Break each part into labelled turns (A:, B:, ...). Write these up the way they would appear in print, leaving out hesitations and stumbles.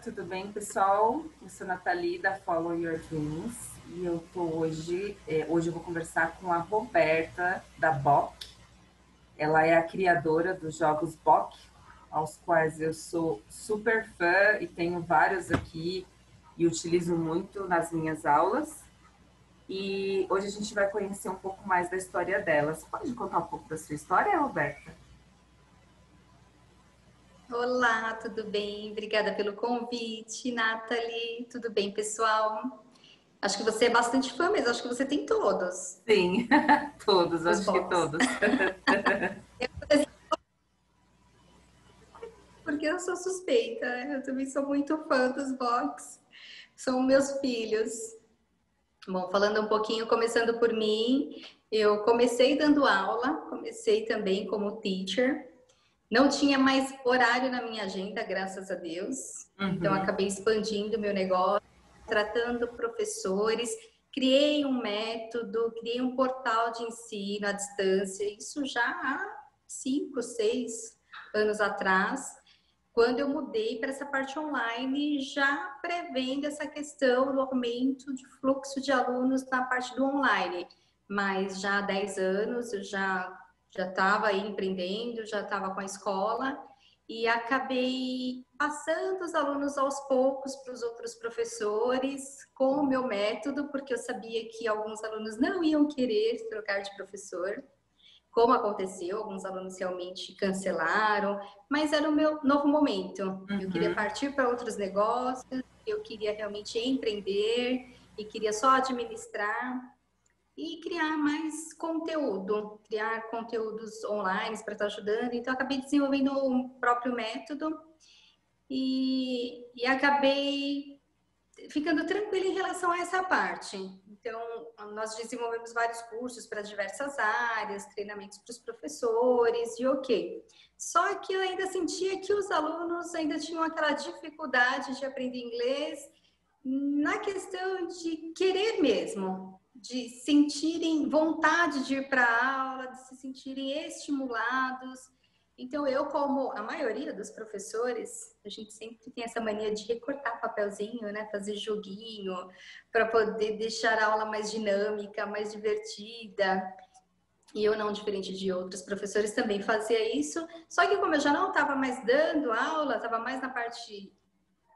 A: tudo bem, pessoal? Eu sou Nathalie, da Follow Your Dreams, e eu tô hoje eu vou conversar com a Roberta, da BOK. Ela é a criadora dos jogos BOK, aos quais eu sou super fã e tenho vários aqui e utilizo muito nas minhas aulas. E hoje a gente vai conhecer um pouco mais da história dela. Você pode contar um pouco da sua história, Roberta?
B: Olá, tudo bem? Obrigada pelo convite, Nathalie. Tudo bem, pessoal? Acho que você é bastante fã, mas acho que você tem todos
A: Sim, todos,
B: os
A: acho que
B: box.
A: todos.
B: Porque eu sou suspeita, eu também sou muito fã dos box. São meus filhos. Bom, falando um pouquinho, começando por mim, eu comecei dando aula, comecei também como teacher. Não tinha mais horário na minha agenda, graças a Deus. Então,
A: Uhum.
B: acabei expandindo meu negócio, tratando professores, criei um método, criei um portal de ensino à distância. Isso já há 5, 6 anos atrás, quando eu mudei para essa parte online, já prevendo essa questão do aumento de fluxo de alunos na parte do online. Mas já há 10 anos eu já estava aí empreendendo, já estava com a escola e acabei passando os alunos aos poucos para os outros professores com o meu método, porque eu sabia que alguns alunos não iam querer trocar de professor, como aconteceu, alguns alunos realmente cancelaram, mas era o meu novo momento. Eu queria
A: Uhum.
B: partir para outros negócios, eu queria realmente empreender e queria só administrar e criar mais conteúdo, criar conteúdos online para estar ajudando. Então, acabei desenvolvendo um próprio método e acabei ficando tranquila em relação a essa parte. Então, nós desenvolvemos vários cursos para diversas áreas, treinamentos para os professores e ok. Só que eu ainda sentia que os alunos ainda tinham aquela dificuldade de aprender inglês na questão de querer mesmo, de sentirem vontade de ir para a aula, de se sentirem estimulados. Então, eu, como a maioria dos professores, a gente sempre tem essa mania de recortar papelzinho, né? Fazer joguinho, para poder deixar a aula mais dinâmica, mais divertida. E eu não, diferente de outros professores, também fazia isso. Só que como eu já não estava mais dando aula, estava mais na parte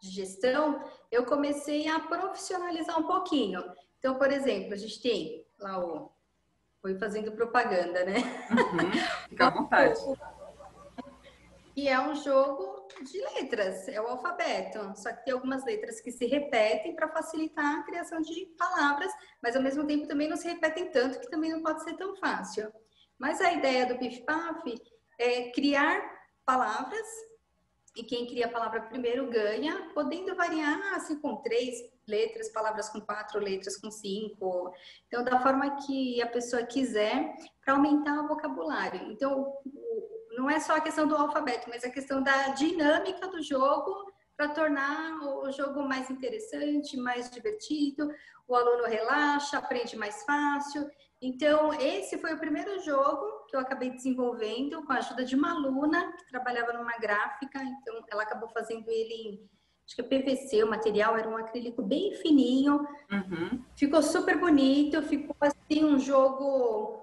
B: de gestão, eu comecei a profissionalizar um pouquinho. Então, por exemplo, a gente tem lá o... Foi fazendo propaganda, né?
A: Uhum. Fica à vontade.
B: E é um jogo de letras, é o alfabeto. Só que tem algumas letras que se repetem para facilitar a criação de palavras, mas ao mesmo tempo também não se repetem tanto, que também não pode ser tão fácil. Mas a ideia do Pif Paf é criar palavras, e quem cria a palavra primeiro ganha, podendo variar assim com 3 letras, palavras com 4 letras, com 5. Então, da forma que a pessoa quiser, para aumentar o vocabulário. Então, não é só a questão do alfabeto, mas a questão da dinâmica do jogo para tornar o jogo mais interessante, mais divertido, o aluno relaxa, aprende mais fácil. Então, esse foi o primeiro jogo que eu acabei desenvolvendo com a ajuda de uma aluna que trabalhava numa gráfica. Então, ela acabou fazendo ele em, acho que é PVC, o material era um acrílico bem fininho.
A: Uhum.
B: Ficou super bonito, ficou assim um jogo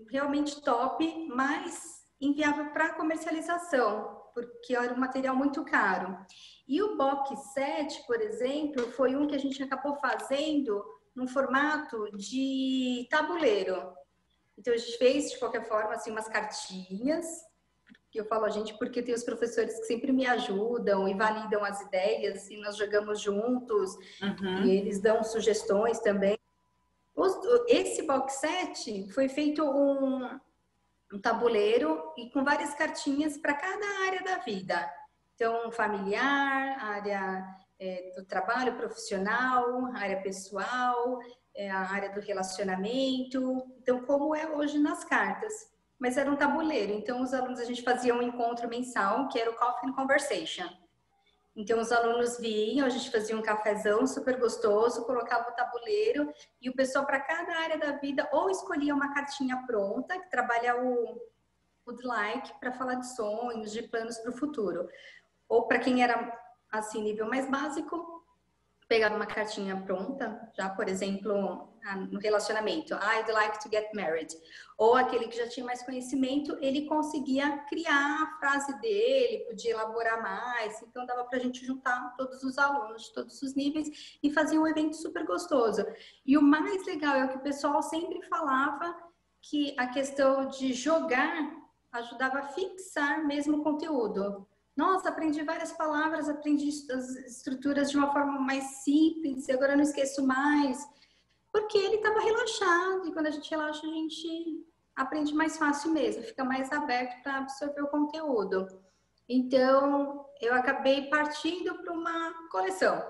B: realmente top, mas inviável para comercialização, porque era um material muito caro. E o Box 7, por exemplo, foi um que a gente acabou fazendo num formato de tabuleiro. Então, a gente fez, de qualquer forma, assim, umas cartinhas, que eu falo a gente porque tem os professores que sempre me ajudam e validam as ideias, e nós jogamos juntos, e
A: Uhum.
B: eles dão sugestões também. Esse box set foi feito um tabuleiro e com várias cartinhas para cada área da vida. Então, familiar, área do trabalho profissional, área pessoal, a área do relacionamento. Então, como é hoje nas cartas. Mas era um tabuleiro. Então, os alunos, a gente fazia um encontro mensal, que era o Coffee Conversation. Então, os alunos vinham, a gente fazia um cafezão super gostoso, colocava o tabuleiro e o pessoal, para cada área da vida, ou escolhia uma cartinha pronta, que trabalha o would like, para falar de sonhos, de planos para o futuro. Ou para quem era assim, nível mais básico, pegava uma cartinha pronta, já, por exemplo, no relacionamento, I'd like to get married. Ou aquele que já tinha mais conhecimento, ele conseguia criar a frase dele, podia elaborar mais, então dava pra gente juntar todos os alunos de todos os níveis e fazer um evento super gostoso. E o mais legal é o que o pessoal sempre falava, que a questão de jogar ajudava a fixar mesmo o conteúdo. Nossa, aprendi várias palavras, aprendi as estruturas de uma forma mais simples, e agora eu não esqueço mais. Porque ele estava relaxado, e quando a gente relaxa, a gente aprende mais fácil mesmo, fica mais aberto para absorver o conteúdo. Então, eu acabei partindo para uma coleção.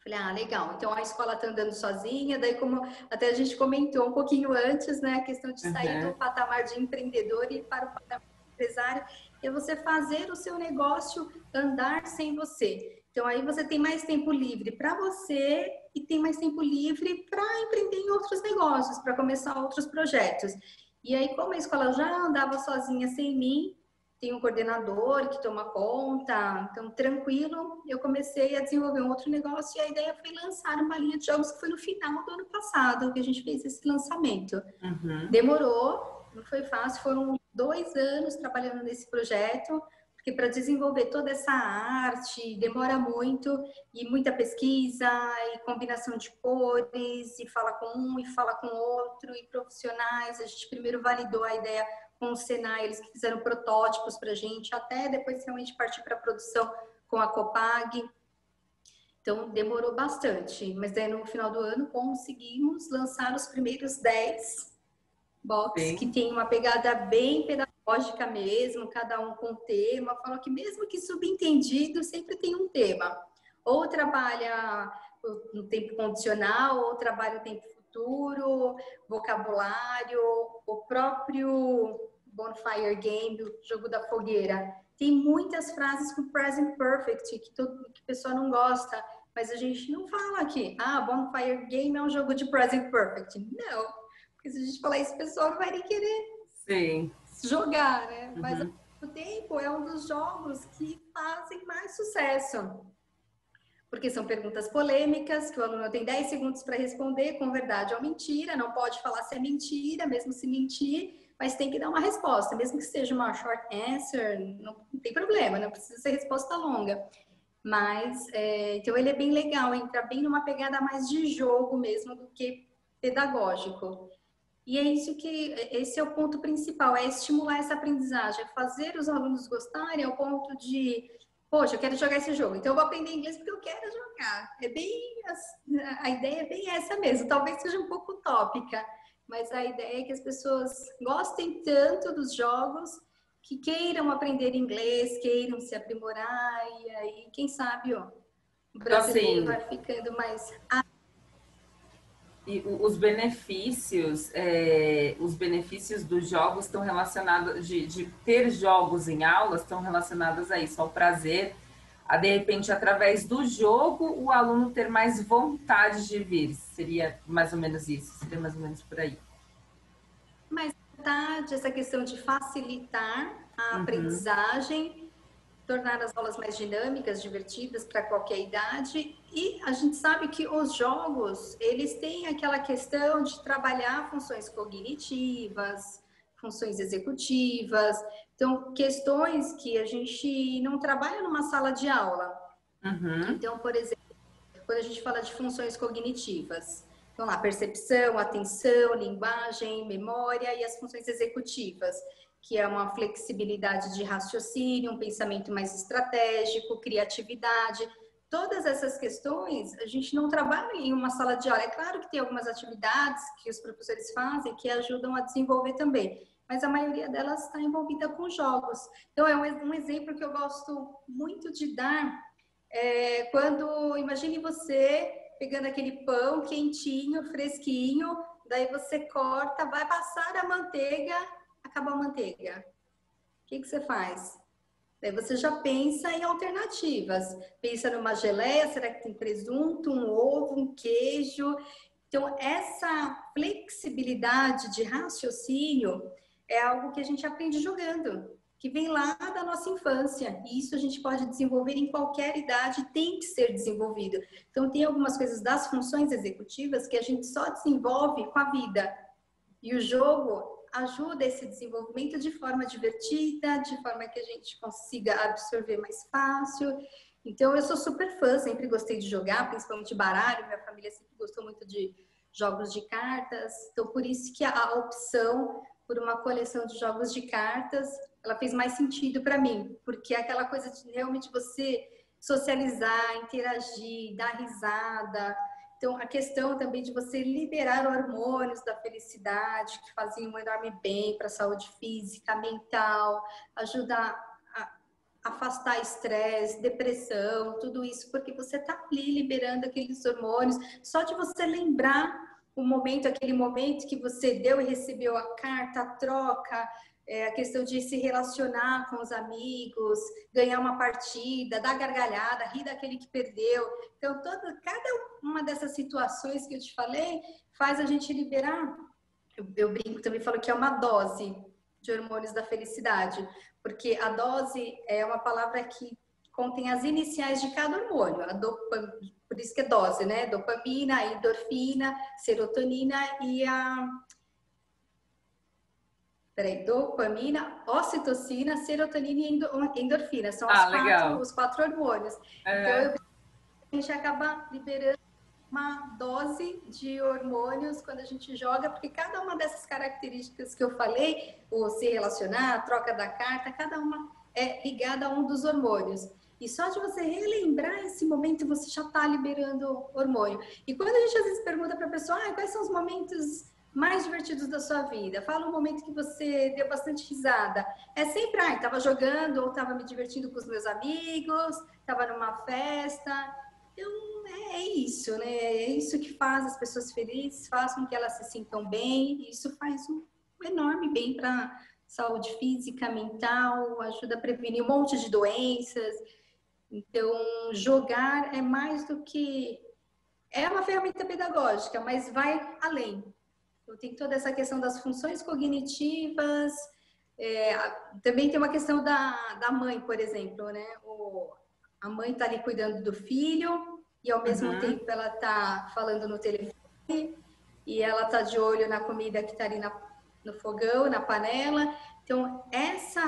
B: Falei, ah, legal, então a escola está andando sozinha, daí como até a gente comentou um pouquinho antes, né, a questão de sair do patamar de empreendedor e ir para o patamar de empresário, é você fazer o seu negócio andar sem você. Então aí você tem mais tempo livre para você e tem mais tempo livre para empreender em outros negócios, para começar outros projetos. E aí, como a escola já andava sozinha sem mim, tem um coordenador que toma conta, então tranquilo, eu comecei a desenvolver um outro negócio e a ideia foi lançar uma linha de jogos que foi no final do ano passado que a gente fez esse lançamento. Demorou, não foi fácil, foram 2 anos trabalhando nesse projeto, porque para desenvolver toda essa arte demora muito, e muita pesquisa, e combinação de cores, e fala com um, e fala com outro, e profissionais. A gente primeiro validou a ideia com o Senai, eles que fizeram protótipos para a gente, até depois realmente partir para a produção com a Copag. Então, demorou bastante, mas daí no final do ano conseguimos lançar os primeiros 10 box, que tem uma pegada bem pedagógica mesmo, cada um com tema. Falo que mesmo que subentendido, sempre tem um tema. Ou trabalha no tempo condicional, ou trabalha no tempo futuro, vocabulário, o próprio Bonfire Game, o jogo da fogueira. Tem muitas frases com present perfect, que o pessoal não gosta, mas a gente não fala aqui, Bonfire Game é um jogo de present perfect. Não, porque se a gente falar isso, o pessoal não vai nem querer jogar, né? Mas ao mesmo tempo é um dos jogos que fazem mais sucesso. Porque são perguntas polêmicas, que o aluno tem 10 segundos para responder com verdade ou mentira, não pode falar se é mentira, mesmo se mentir, mas tem que dar uma resposta, mesmo que seja uma short answer, não tem problema, não precisa ser resposta longa. Mas, então ele é bem legal, entra bem numa pegada mais de jogo mesmo do que pedagógico. E é isso que, esse é o ponto principal, é estimular essa aprendizagem, é fazer os alunos gostarem ao ponto de, poxa, eu quero jogar esse jogo, então eu vou aprender inglês porque eu quero jogar. É bem, a ideia é bem essa mesmo, talvez seja um pouco utópica, mas a ideia é que as pessoas gostem tanto dos jogos que queiram aprender inglês, queiram se aprimorar, e aí, quem sabe, ó, o brasileiro vai ficando mais...
A: E os benefícios dos jogos estão relacionados, de ter jogos em aulas, estão relacionados a isso, ao prazer, a de repente, através do jogo, o aluno ter mais vontade de vir. Seria mais ou menos isso, seria mais ou menos por aí.
B: Mais vontade, essa questão de facilitar a aprendizagem, tornar as aulas mais dinâmicas, divertidas para qualquer idade. E a gente sabe que os jogos, eles têm aquela questão de trabalhar funções cognitivas, funções executivas, então questões que a gente não trabalha numa sala de aula. Então, por exemplo, quando a gente fala de funções cognitivas, então lá, percepção, atenção, linguagem, memória e as funções executivas, que é uma flexibilidade de raciocínio, um pensamento mais estratégico, criatividade. Todas essas questões a gente não trabalha em uma sala de aula. É claro que tem algumas atividades que os professores fazem que ajudam a desenvolver também, mas a maioria delas está envolvida com jogos. Então, é um exemplo que eu gosto muito de dar, quando, imagine você pegando aquele pão quentinho, fresquinho, daí você corta, vai passar a manteiga, acabou a manteiga. O que você faz? Daí você já pensa em alternativas. Pensa numa geleia, será que tem presunto, um ovo, um queijo? Então, essa flexibilidade de raciocínio é algo que a gente aprende jogando. que vem lá da nossa infância. E isso a gente pode desenvolver em qualquer idade, tem que ser desenvolvido. Então, tem algumas coisas das funções executivas que a gente só desenvolve com a vida. E o jogo ajuda esse desenvolvimento de forma divertida, de forma que a gente consiga absorver mais fácil. Então, eu sou super fã, sempre gostei de jogar, principalmente baralho. Minha família sempre gostou muito de jogos de cartas. Então, por isso que a opção por uma coleção de jogos de cartas, ela fez mais sentido para mim, porque é aquela coisa de realmente você socializar, interagir, dar risada. Então, a questão também de você liberar hormônios da felicidade, que faziam um enorme bem para a saúde física, mental, ajuda a afastar estresse, depressão, tudo isso, porque você está ali liberando aqueles hormônios. Só de você lembrar o momento, aquele momento que você deu e recebeu a carta, a troca, a questão de se relacionar com os amigos, ganhar uma partida, dar gargalhada, rir daquele que perdeu. Então, cada uma dessas situações que eu te falei faz a gente liberar. Eu brinco também, falo que é uma dose de hormônios da felicidade, porque a dose é uma palavra que contém as iniciais de cada hormônio. A dopamina, por isso que é dose, né? Dopamina, endorfina, serotonina e a... dopamina, ocitocina, serotonina e endorfina. São os quatro hormônios. Então, a gente acaba liberando uma dose de hormônios quando a gente joga, porque cada uma dessas características que eu falei, o se relacionar, a troca da carta, cada uma é ligada a um dos hormônios. E só de você relembrar esse momento, você já está liberando hormônio. E quando a gente às vezes pergunta para a pessoa, quais são os momentos mais divertidos da sua vida? Fala um momento que você deu bastante risada. É sempre, estava jogando ou estava me divertindo com os meus amigos, estava numa festa. Então, é isso, né? É isso que faz as pessoas felizes, faz com que elas se sintam bem. E isso faz um enorme bem para saúde física, mental, ajuda a prevenir um monte de doenças. Então, jogar é mais do que... É uma ferramenta pedagógica, mas vai além. Então, tem toda essa questão das funções cognitivas, também tem uma questão da mãe, por exemplo, né? A mãe está ali cuidando do filho e, ao mesmo tempo, ela está falando no telefone e ela está de olho na comida que está ali no fogão, na panela. Então, essa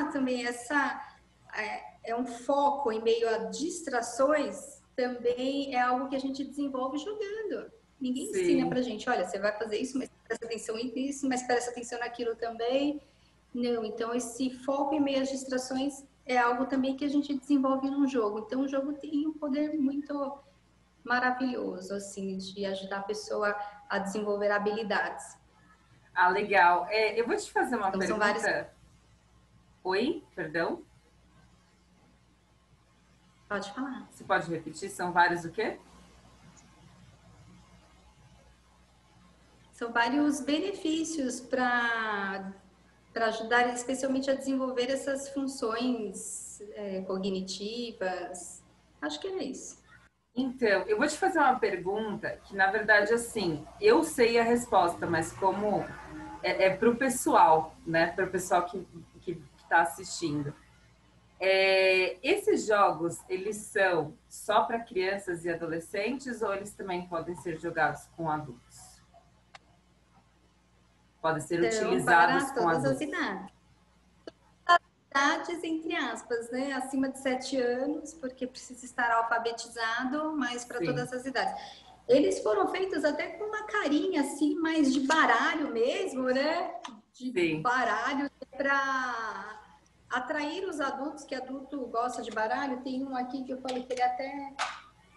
B: é um foco em meio a distrações, também é algo que a gente desenvolve jogando. Ninguém ensina pra gente, olha, você vai fazer isso, mas presta atenção nisso, mas presta atenção naquilo também. Não, então esse foco em meio às distrações é algo também que a gente desenvolve num jogo. Então o jogo tem um poder muito maravilhoso, assim, de ajudar a pessoa a desenvolver habilidades.
A: Legal. Eu vou te fazer uma
B: então,
A: pergunta.
B: São vários...
A: Oi, perdão?
B: Pode falar.
A: Você pode repetir? São vários o quê?
B: São vários benefícios para ajudar, especialmente a desenvolver essas funções cognitivas. Acho que é isso.
A: Então, eu vou te fazer uma pergunta que, na verdade, assim, eu sei a resposta, mas como é para o pessoal, né? Para o pessoal que está assistindo. Esses jogos, eles são só para crianças e adolescentes ou eles também podem ser jogados com adultos? Podem ser utilizados com adultos?
B: Todas as idades. Idades, entre aspas, né? Acima de 7 anos, porque precisa estar alfabetizado, mas para todas as idades. Eles foram feitos até com uma carinha assim, mais de baralho mesmo, né? Baralho para atrair os adultos, que adulto gosta de baralho. Tem um aqui que eu falei que ele é até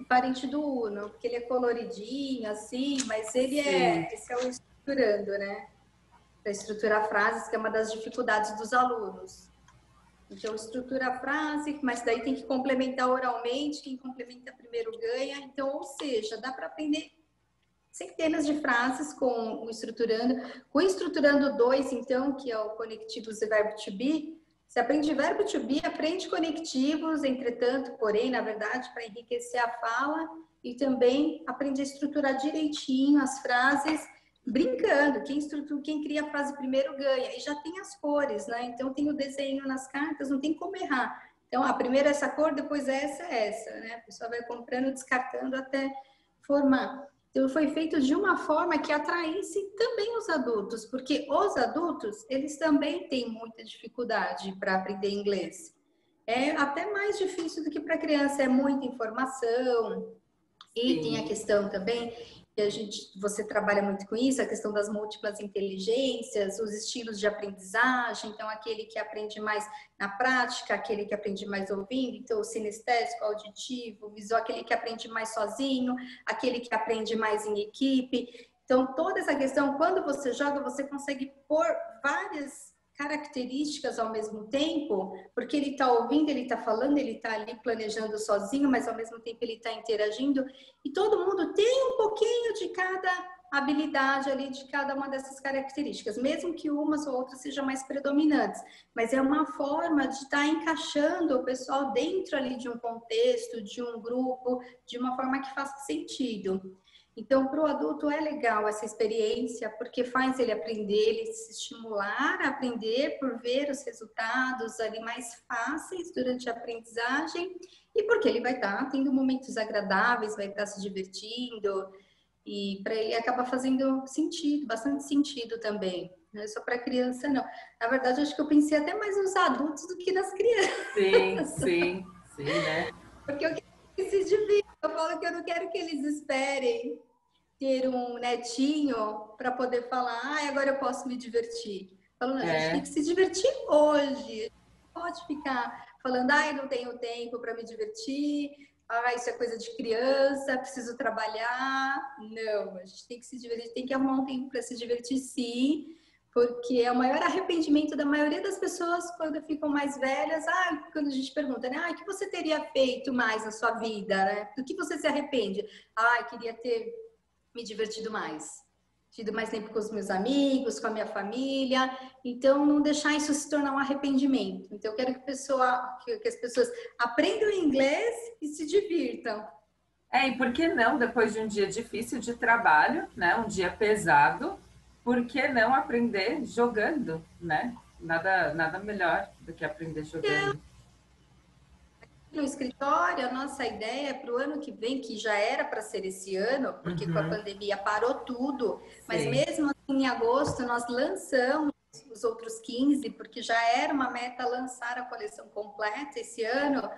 B: parente do Uno, porque ele é coloridinho, assim, mas ele esse é o estruturando, né? Para estruturar frases, que é uma das dificuldades dos alunos. Então, estrutura a frase, mas daí tem que complementar oralmente, quem complementa primeiro ganha. Então, ou seja, dá para aprender centenas de frases com o estruturando. Com o estruturando 2, então, que é o conectivos e verbo to be, você aprende verbo to be, aprende conectivos, entretanto, porém, na verdade, para enriquecer a fala, e também aprende a estruturar direitinho as frases brincando, quem cria a frase primeiro ganha. E já tem as cores, né? Então tem o desenho nas cartas, não tem como errar. Então, primeiro essa cor, depois essa, né? A pessoa vai comprando, descartando até formar. Então, foi feito de uma forma que atraísse também os adultos, porque os adultos, eles também têm muita dificuldade para aprender inglês. É até mais difícil do que para criança, é muita informação. E tem a
A: Sim.
B: questão também que você trabalha muito com isso, a questão das múltiplas inteligências, os estilos de aprendizagem, então aquele que aprende mais na prática, aquele que aprende mais ouvindo, então o sinestésico, auditivo, visual, aquele que aprende mais sozinho, aquele que aprende mais em equipe. Então toda essa questão, quando você joga, você consegue pôr várias características ao mesmo tempo, porque ele está ouvindo, ele está falando, ele está ali planejando sozinho, mas ao mesmo tempo ele está interagindo, e todo mundo tem um pouquinho de cada habilidade ali, de cada uma dessas características, mesmo que umas ou outras sejam mais predominantes, mas é uma forma de estar encaixando o pessoal dentro ali de um contexto, de um grupo, de uma forma que faça sentido. Então, para o adulto é legal essa experiência, porque faz ele aprender, ele se estimular a aprender por ver os resultados ali mais fáceis durante a aprendizagem e porque ele vai estar tendo momentos agradáveis, vai estar se divertindo e para ele acaba fazendo sentido, bastante sentido também. Não é só para criança, não. Na verdade, acho que eu pensei até mais nos adultos do que nas
A: Sim,
B: crianças.
A: sim, né?
B: Porque eu quero que se divirtam. Eu falo que eu não quero que eles esperem ter um netinho para poder falar, agora eu posso me divertir. Falando, a gente tem
A: É.
B: que se divertir hoje. Não pode ficar falando, eu não tenho tempo para me divertir, isso é coisa de criança, preciso trabalhar. Não, a gente tem que se divertir, tem que arrumar um tempo para se divertir, sim, porque é o maior arrependimento da maioria das pessoas quando ficam mais velhas. Quando a gente pergunta, né? O que você teria feito mais na sua vida, né? Do que você se arrepende? Queria ter me divertido mais. Tido mais tempo com os meus amigos, com a minha família. Então, não deixar isso se tornar um arrependimento. Então, eu quero que as pessoas aprendam inglês e se divirtam.
A: E por que não, depois de um dia difícil de trabalho, né? Um dia pesado, por que não aprender jogando, né? Nada melhor do que aprender jogando.
B: No escritório, a nossa ideia é para o ano que vem, que já era para ser esse ano, porque com a
A: Uhum,
B: pandemia parou tudo, mas
A: sim.
B: mesmo assim, em agosto nós lançamos os outros 15, porque já era uma meta lançar a coleção completa esse ano.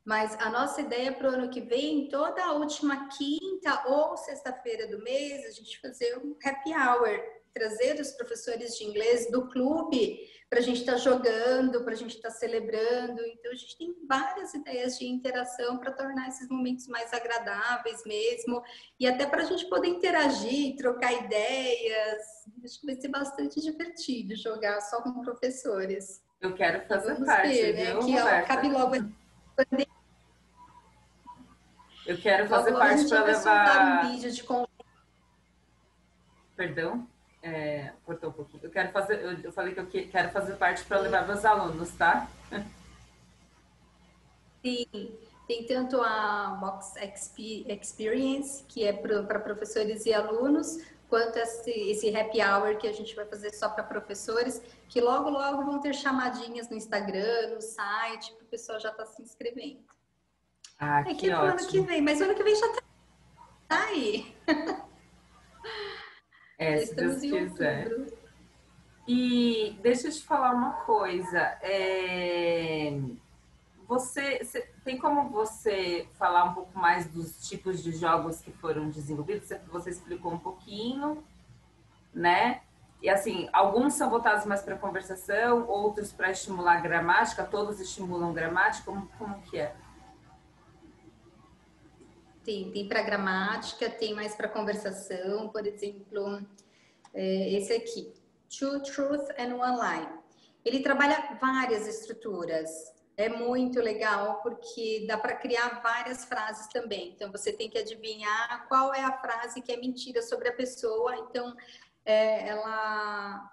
B: Mas a nossa ideia para o ano que vem, toda a última quinta ou sexta-feira do mês, a gente fazer um happy hour, trazer os professores de inglês do clube para a gente estar jogando, para a gente estar celebrando. Então, a gente tem várias ideias de interação para tornar esses momentos mais agradáveis mesmo, e até para a gente poder interagir, trocar ideias. Acho que vai ser bastante divertido jogar só com professores.
A: Eu quero
B: E
A: fazer
B: vamos
A: parte,
B: ver, né?
A: viu,
B: Que
A: Roberta?
B: acabe logo essa pandemia.
A: Eu quero
B: Logo,
A: fazer
B: logo a
A: parte
B: gente
A: para
B: já vai soltar um
A: levar.
B: vídeo de
A: Perdão, cortou um pouquinho. Eu quero fazer. Eu falei que quero fazer parte para levar meus alunos, tá?
B: convite. Tem tanto a Box Experience, que é para professores e alunos, quanto esse happy hour que a gente vai fazer só para professores, que logo, logo vão ter chamadinhas no Instagram, no site, para o pessoal já estar se inscrevendo. É que
A: Que
B: é pro ano que
A: ótimo.
B: vem, mas o ano que vem já tá aí. Já
A: Se Deus
B: estamos em
A: quiser.
B: outubro.
A: E deixa eu te falar uma coisa. Tem como você falar um pouco mais dos tipos de jogos que foram desenvolvidos? Você explicou um pouquinho, né? E assim, alguns são voltados mais para conversação, outros para estimular gramática, todos estimulam gramática, como que é?
B: Tem para gramática, tem mais para conversação, por exemplo, esse aqui, Two Truth and One Lie. Ele trabalha várias estruturas. É muito legal porque dá para criar várias frases também. Então você tem que adivinhar qual é a frase que é mentira sobre a pessoa. Então ela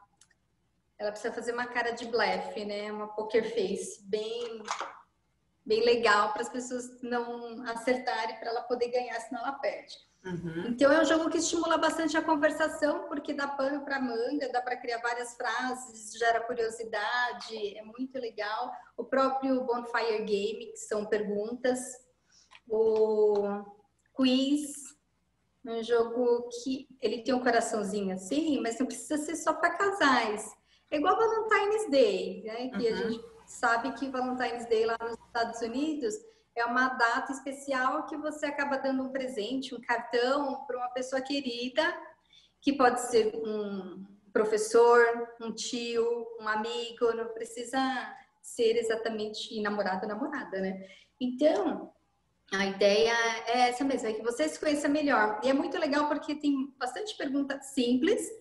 B: precisa fazer uma cara de blefe, né? Uma poker face bem legal para as pessoas não acertarem, para ela poder ganhar, senão ela perde.
A: Uhum.
B: Então é um jogo que estimula bastante a conversação, porque dá pano para manga, dá para criar várias frases, gera curiosidade, é muito legal. O próprio Bonfire Game, que são perguntas, o quiz, um jogo que ele tem um coraçãozinho assim, mas não precisa ser só para casais. É igual Valentine's Day, né? Que a gente sabe que Valentine's Day lá nos Estados Unidos é uma data especial que você acaba dando um presente, um cartão para uma pessoa querida, que pode ser um professor, um tio, um amigo, não precisa ser exatamente namorado ou namorada, né? Então, a ideia é essa mesmo, é que você se conheça melhor. E é muito legal porque tem bastante perguntas simples,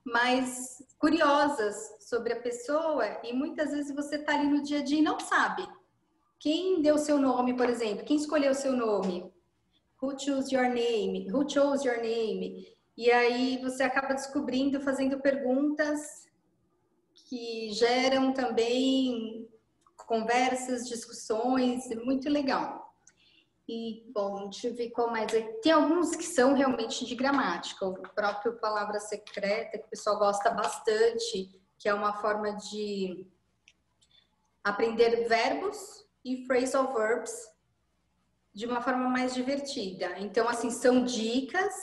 B: mas curiosas sobre a pessoa, e muitas vezes você está ali no dia a dia e não sabe. Quem deu seu nome, por exemplo? Quem escolheu seu nome? Who chose your name? Who chose your name? E aí você acaba descobrindo, fazendo perguntas que geram também conversas, discussões, é muito legal. E, bom, deixa eu ver qual mais é. Tem alguns que são realmente de gramática. O próprio Palavra Secreta, que o pessoal gosta bastante, que é uma forma de aprender verbos e phrasal verbs de uma forma mais divertida. Então, assim, são dicas,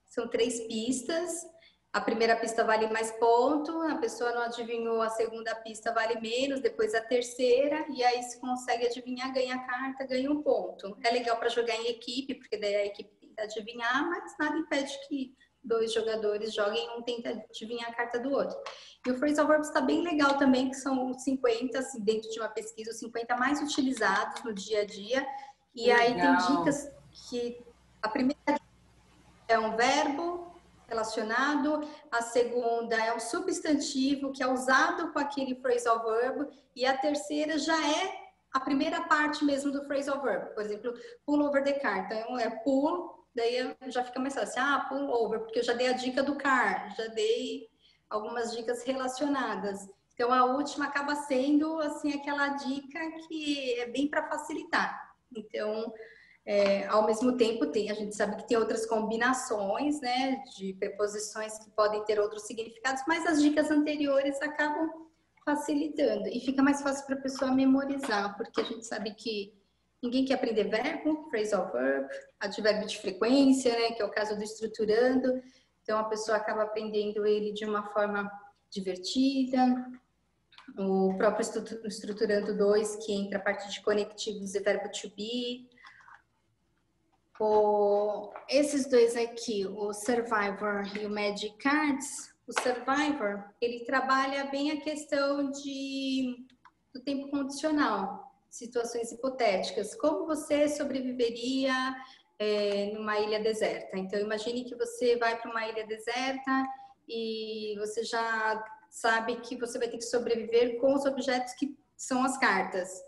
B: são 3 pistas. A primeira pista vale mais ponto, a pessoa não adivinhou, a segunda pista vale menos, depois a terceira, e aí se consegue adivinhar, ganha a carta, ganha um ponto. É legal para jogar em equipe, porque daí a equipe tenta adivinhar, mas nada impede que 2 jogadores joguem e um tenta adivinhar a carta do outro. E o Phrasal Verbs está bem legal também, que são 50, assim, dentro de uma pesquisa, os 50 mais utilizados no dia a dia. E
A: Que
B: aí tem
A: legal.
B: dicas que a primeira é um verbo relacionado, a segunda é um substantivo que é usado com aquele phrasal verb, e a terceira já é a primeira parte mesmo do phrasal verb. Por exemplo, pull over the car. Então é pull, daí já fica mais fácil. Ah, pull over, porque eu já dei a dica do car, já dei algumas dicas relacionadas. Então a última acaba sendo assim aquela dica que é bem para facilitar. Então, ao mesmo tempo, a gente sabe que tem outras combinações, né, de preposições que podem ter outros significados, mas as dicas anteriores acabam facilitando e fica mais fácil para a pessoa memorizar, porque a gente sabe que ninguém quer aprender verbo, phrasal verb, advérbio de frequência, né, que é o caso do estruturando, então a pessoa acaba aprendendo ele de uma forma divertida. O próprio estruturando 2, que entra a parte de conectivos e verbo to be. Esses 2 aqui, o Survivor e o Magic Cards, o Survivor, ele trabalha bem a questão do tempo condicional, situações hipotéticas. Como você sobreviveria numa ilha deserta? Então, imagine que você vai para uma ilha deserta e você já sabe que você vai ter que sobreviver com os objetos que são as cartas.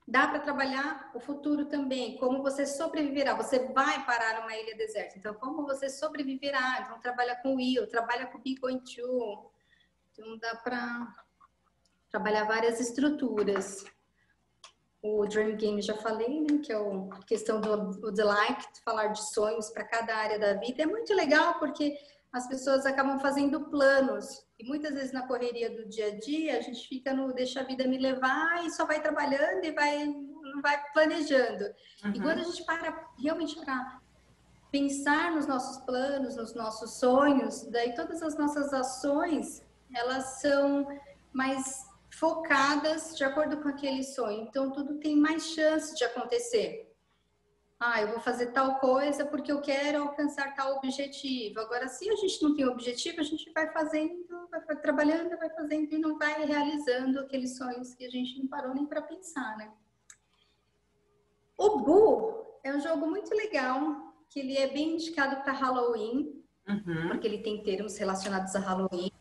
B: Dá para trabalhar o futuro também, como você sobreviverá. Você vai parar numa ilha deserta, então como você sobreviverá? Então trabalha com will, trabalha com be going to. Então dá para trabalhar várias estruturas. O Dream Game já falei, né, que é a questão do delight, falar de sonhos para cada área da vida. É muito legal porque as pessoas acabam fazendo planos. E muitas vezes na correria do dia a dia, a gente fica no deixa a vida me levar e só vai trabalhando e não vai planejando. E quando a gente para realmente para pensar nos nossos planos, nos nossos sonhos, daí todas as nossas ações, elas são mais focadas de acordo com aquele sonho. Então, tudo tem mais chance de acontecer. Ah, eu vou fazer tal coisa porque eu quero alcançar tal objetivo. Agora, se a gente não tem objetivo, a gente vai fazendo, vai trabalhando, vai fazendo e não vai realizando aqueles sonhos que a gente não parou nem para pensar, né? O Boo é um jogo muito legal, que ele é bem indicado para Halloween, porque ele tem termos relacionados a Halloween.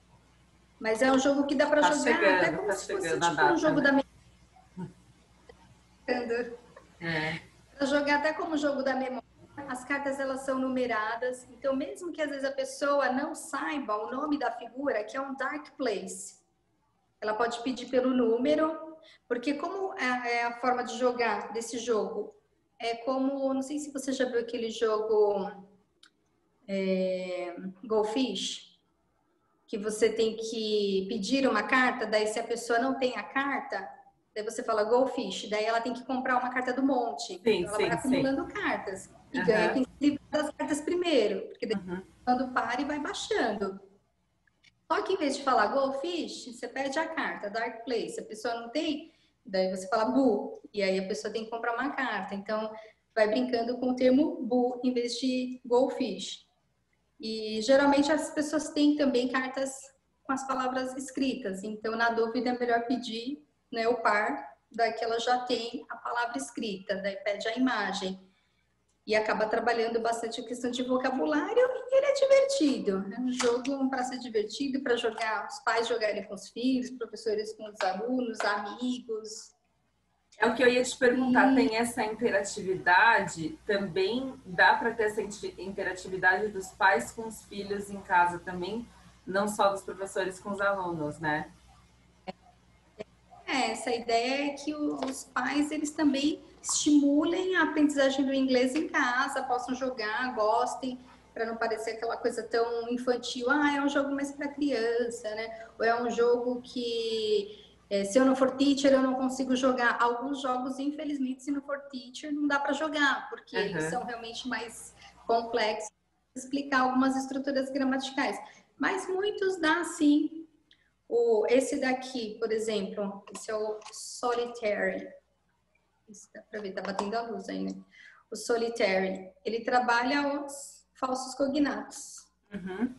B: Mas é um jogo que dá para jogar até como se fosse tipo um jogo da memória. Para jogar até como jogo da memória. As cartas elas são numeradas, então mesmo que às vezes a pessoa não saiba o nome da figura, que é um dark place, ela pode pedir pelo número, porque como é a forma de jogar desse jogo, é como, não sei se você já viu aquele jogo Goldfish, que você tem que pedir uma carta, daí se a pessoa não tem a carta, daí você fala Goldfish, daí ela tem que comprar uma carta do monte.
A: Sim,
B: Então ela vai
A: sim, sim.
B: acumulando cartas e ganha
A: Aham.
B: quem se livra das cartas primeiro, porque daí
A: Uhum.
B: quando para e vai baixando. Só que em vez de falar Goldfish, você pede a carta Dark Place. A pessoa não tem, daí você fala Boo, e aí a pessoa tem que comprar uma carta. Então vai brincando com o termo Boo em vez de Goldfish. E geralmente as pessoas têm também cartas com as palavras escritas, então na dúvida é melhor pedir, né, o par, daí que ela já tem a palavra escrita, daí pede a imagem. E acaba trabalhando bastante a questão de vocabulário e ele é divertido. É um jogo para ser divertido, para jogar, os pais jogarem com os filhos, professores com os alunos, amigos.
A: É o que eu ia te perguntar,
B: E
A: tem essa interatividade, também dá para ter essa interatividade dos pais com os filhos em casa também, não só dos professores com os alunos, né?
B: essa ideia é que os pais eles também estimulem a aprendizagem do inglês em casa, possam jogar, gostem, para não parecer aquela coisa tão infantil. Ah, é um jogo mais para criança, né? Ou é um jogo que se eu não for teacher eu não consigo jogar. Alguns jogos, infelizmente, se não for teacher não dá para jogar, porque eles
A: Uhum.
B: são realmente mais complexos, explicar algumas estruturas gramaticais. Mas muitos dá sim. Esse daqui, por exemplo, esse é o Solitary. Esse dá para ver, tá batendo a luz aí, né? O Solitary, ele trabalha os falsos cognatos.
A: Uhum.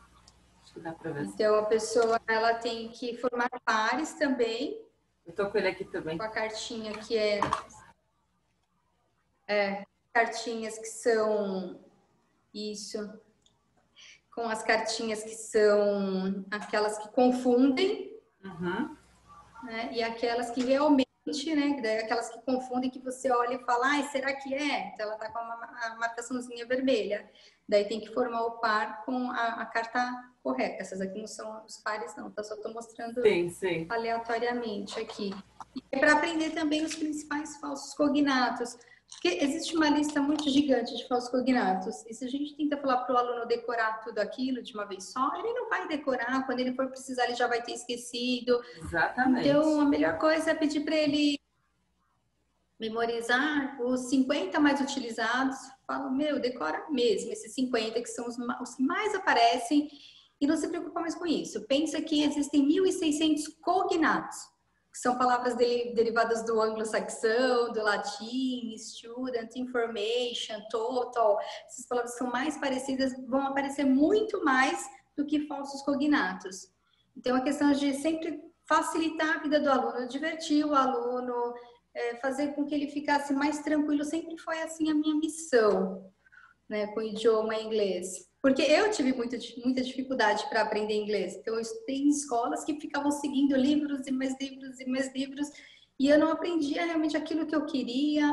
A: Acho que dá para ver.
B: Então, a pessoa ela tem que formar pares também,
A: Eu tô com ele aqui também.
B: com a cartinha que cartinhas que são isso, com as cartinhas que são aquelas que confundem,
A: Uhum.
B: né? E aquelas que realmente, né? Daí aquelas que confundem, que você olha e fala, ai, será que é? Então ela tá com a marcaçãozinha vermelha. Daí tem que formar o par com a carta correta. Essas aqui não são os pares, não, tá? Só tô mostrando
A: Sim, sim.
B: aleatoriamente aqui. E é para aprender também os principais falsos cognatos. Porque existe uma lista muito gigante de falsos cognatos. E se a gente tenta falar para o aluno decorar tudo aquilo de uma vez só, ele não vai decorar. Quando ele for precisar, ele já vai ter esquecido. Então, a
A: Exatamente.
B: melhor coisa é pedir para ele memorizar os 50 mais utilizados. Falo, meu, decora mesmo esses 50 que são os que mais aparecem e não se preocupa mais com isso. Pensa que existem 1.600 cognatos, que são palavras derivadas do anglo-saxão, do latim, student, information, total. Essas palavras que são mais parecidas vão aparecer muito mais do que falsos cognatos. Então, a questão de sempre facilitar a vida do aluno, divertir o aluno, fazer com que ele ficasse mais tranquilo, sempre foi assim a minha missão, né, com o idioma inglês. Porque eu tive muita dificuldade para aprender inglês. Então, eu estudei em escolas que ficavam seguindo livros e mais livros e mais livros, e eu não aprendia realmente aquilo que eu queria.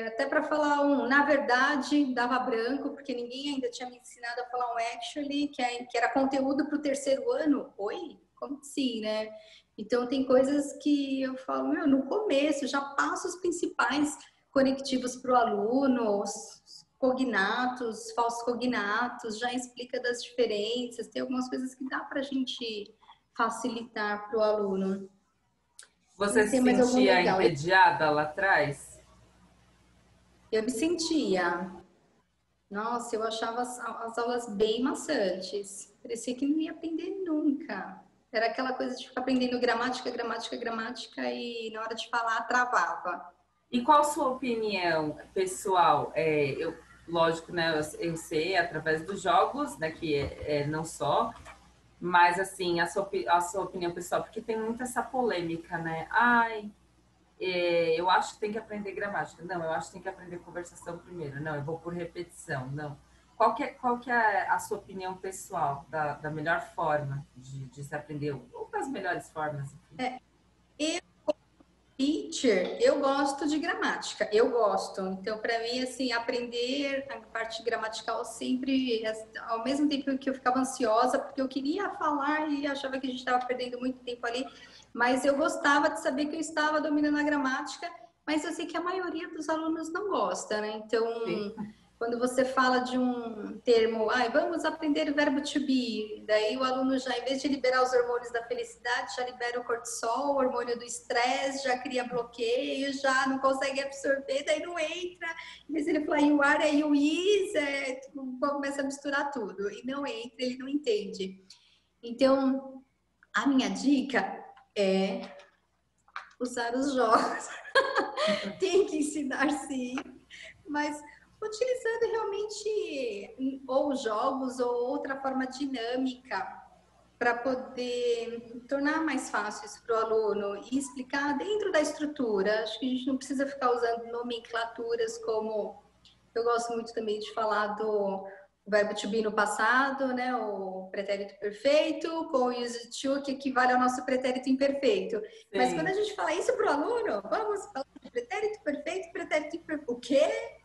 B: Até para falar na verdade, dava branco, porque ninguém ainda tinha me ensinado a falar um actually, que era conteúdo para o terceiro ano. Oi? Como assim, né? Então, tem coisas que eu falo, meu, no começo, já passo os principais conectivos para o aluno, os cognatos, falsos cognatos, já explica das diferenças, tem algumas coisas que dá para a gente facilitar para o aluno.
A: Você
B: Mas
A: se
B: tem mais algum
A: sentia
B: legal?
A: entediada lá atrás?
B: Eu me sentia, nossa, eu achava as aulas bem maçantes, parecia que não ia aprender nunca. Era aquela coisa de ficar aprendendo gramática, gramática, gramática e na hora de falar travava.
A: E qual a sua opinião pessoal? Lógico, né? Eu sei através dos jogos, né? Que não só, mas assim a sua opinião pessoal, porque tem muita essa polêmica, né? Ai, eu acho que tem que aprender gramática. Não, eu acho que tem que aprender conversação primeiro. Não, eu vou por repetição. Não. Qual que é a sua opinião pessoal da melhor forma de se aprender, ou das melhores formas, enfim?
B: Eu Teacher, eu gosto de gramática, eu gosto. Então, para mim, assim, aprender a parte gramatical sempre, ao mesmo tempo que eu ficava ansiosa, porque eu queria falar e achava que a gente estava perdendo muito tempo ali, mas eu gostava de saber que eu estava dominando a gramática, mas eu sei que a maioria dos alunos não gosta, né? Então,
A: Sim.
B: quando você fala de um termo, vamos aprender o verbo to be, daí o aluno já, em vez de liberar os hormônios da felicidade, já libera o cortisol, o hormônio do estresse, já cria bloqueio, já não consegue absorver, daí não entra. Em vez de ele falar you are, é you is, começa a misturar tudo. E não entra, ele não entende. Então, a minha dica é usar os jogos. Tem que ensinar, sim, mas utilizando realmente ou jogos ou outra forma dinâmica para poder tornar mais fácil isso para o aluno e explicar dentro da estrutura. Acho que a gente não precisa ficar usando nomenclaturas como... Eu gosto muito também de falar do verbo to be no passado, né? O pretérito perfeito com o used to, que equivale ao nosso pretérito imperfeito. Sim. Mas quando a gente fala isso para o aluno, vamos falar de pretérito perfeito, pretérito imperfeito. O quê?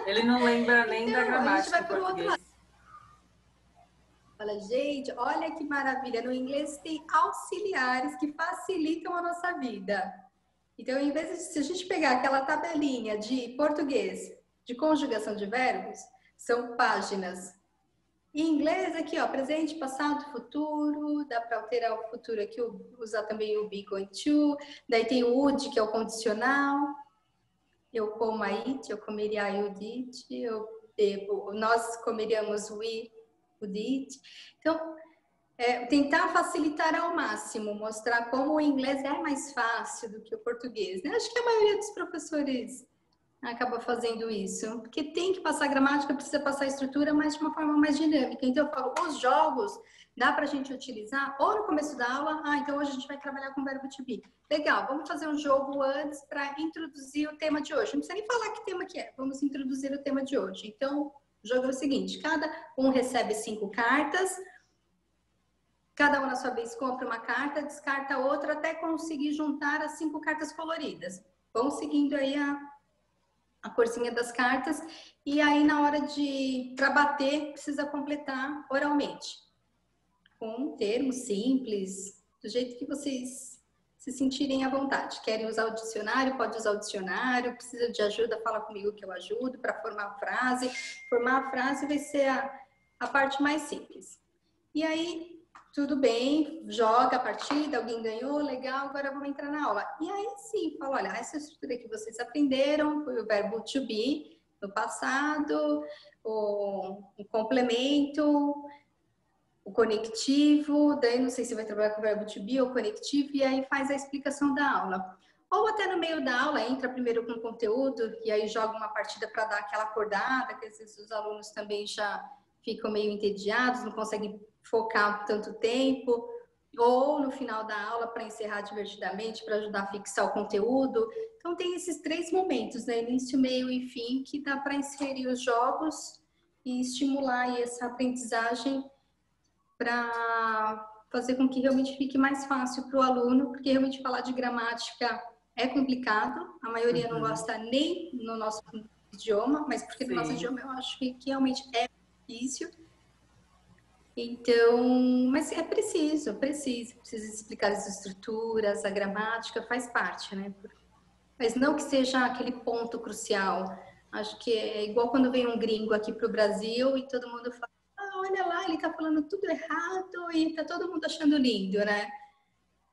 A: Ele não lembra nem da gramática do português.
B: Fala, gente, olha que maravilha. No inglês tem auxiliares que facilitam a nossa vida. Então, em vez de, se a gente pegar aquela tabelinha de português, de conjugação de verbos, são páginas. Em inglês, aqui, ó, presente, passado, futuro, dá para alterar o futuro aqui, usar também o be, going to, daí tem o would, que é o condicional, eu como a it, eu comeria I would eat, nós comeríamos we would eat. Então, tentar facilitar ao máximo, mostrar como o inglês é mais fácil do que o português, né? Acho que a maioria dos professores acaba fazendo isso, porque tem que passar gramática, precisa passar estrutura, mas de uma forma mais dinâmica. Então eu falo, os jogos dá para a gente utilizar ou no começo da aula, então hoje a gente vai trabalhar com o verbo to be. Legal, vamos fazer um jogo antes para introduzir o tema de hoje. Não precisa nem falar que tema que é, vamos introduzir o tema de hoje. Então, o jogo é o seguinte, cada um recebe 5 cartas, cada um na sua vez compra uma carta, descarta outra, até conseguir juntar as 5 cartas coloridas. Vão seguindo aí a corzinha das cartas, e aí na hora para bater, precisa completar oralmente, com um termo simples, do jeito que vocês se sentirem à vontade. Querem usar o dicionário? Pode usar o dicionário. Precisa de ajuda? Fala comigo que eu ajudo para formar a frase. Formar a frase vai ser a parte mais simples. E aí, tudo bem, joga a partida, alguém ganhou, legal, agora vamos entrar na aula. E aí sim, fala, olha, essa estrutura que vocês aprenderam foi o verbo to be no passado, o complemento, o conectivo, daí não sei se vai trabalhar com o verbo to be ou conectivo, e aí faz a explicação da aula. Ou até no meio da aula, entra primeiro com o conteúdo, e aí joga uma partida para dar aquela acordada, que às vezes os alunos também já ficam meio entediados, não conseguem focar tanto tempo, ou no final da aula para encerrar divertidamente, para ajudar a fixar o conteúdo. Então tem esses 3 momentos, né? Início, meio e fim, que dá para inserir os jogos e estimular essa aprendizagem para fazer com que realmente fique mais fácil para o aluno, porque realmente falar de gramática é complicado, a maioria não gosta nem no nosso idioma, mas porque no nosso idioma eu acho que realmente é difícil. Então, mas é precisa explicar as estruturas, a gramática, faz parte, né? Mas não que seja aquele ponto crucial. Acho que é igual quando vem um gringo aqui para o Brasil e todo mundo fala, olha lá, ele tá falando tudo errado e tá todo mundo achando lindo, né?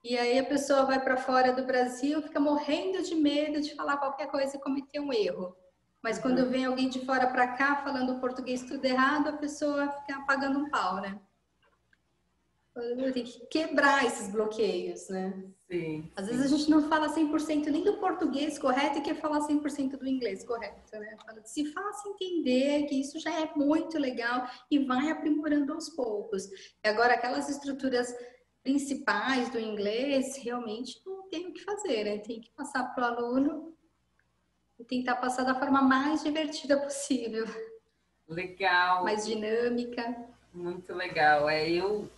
B: E aí a pessoa vai para fora do Brasil, fica morrendo de medo de falar qualquer coisa e cometer um erro. Mas quando vem alguém de fora para cá falando português tudo errado, a pessoa fica pagando um pau, né? Tem que quebrar esses bloqueios, né?
A: Sim.
B: Às vezes a gente não fala 100% nem do português correto e quer falar 100% do inglês correto, né? Se faça entender que isso já é muito legal e vai aprimorando aos poucos. E agora, aquelas estruturas principais do inglês, realmente não tem o que fazer, né? Tem que passar para o aluno e tentar passar da forma mais divertida possível.
A: Legal.
B: Mais dinâmica.
A: Muito legal. Eu